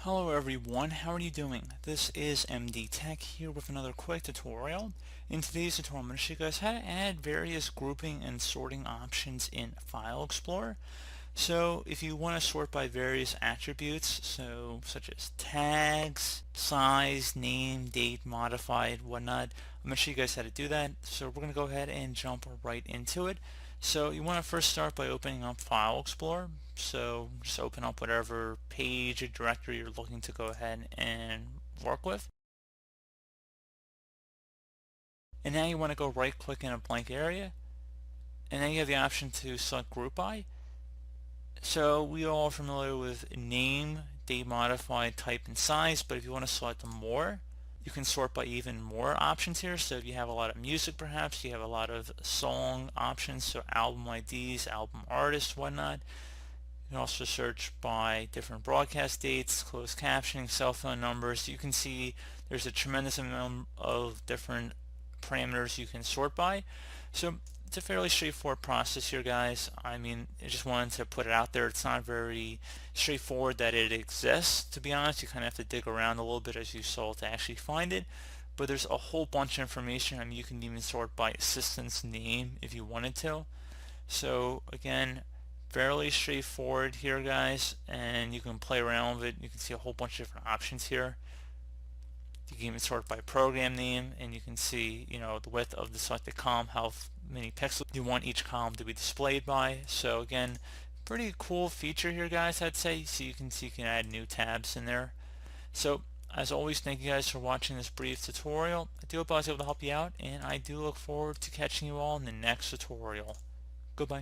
Hello everyone, how are you doing? This is MD Tech here with another quick tutorial. In today's tutorial I'm going to show you guys how to add various grouping and sorting options in File Explorer. So if you want to sort by various attributes, such as tags, size, name, date, modified, whatnot, I'm going to show you guys how to do that. So we're going to go ahead and jump right into it. So you want to first start by opening up File Explorer. So just open up whatever page or directory you're looking to go ahead and work with. And now you want to go right click in a blank area, and then you have the option to select Group By. So we are all familiar with name, date modified, type, and size, but if you want to select more, you can sort by even more options here. So if you have a lot of music, perhaps you have a lot of song options, so album IDs, album artists, whatnot. You can also search by different broadcast dates, closed captioning, cell phone numbers. You can see there's a tremendous amount of different parameters you can sort by. So it's a fairly straightforward process here, guys. I mean, I just wanted to put it out there. It's not very straightforward that it exists, to be honest. You kind of have to dig around a little bit, as you saw, to actually find it. But there's a whole bunch of information. I mean, you can even sort by assistant's name if you wanted to. So again, fairly straightforward here, guys, and you can play around with it. You can see a whole bunch of different options here. You can even sort by program name, and you can see, the width of the selected column, how many pixels you want each column to be displayed by. So again, pretty cool feature here, guys, I'd say. So you can add new tabs in there. So as always, thank you guys for watching this brief tutorial. I do hope I was able to help you out, and I do look forward to catching you all in the next tutorial. Goodbye.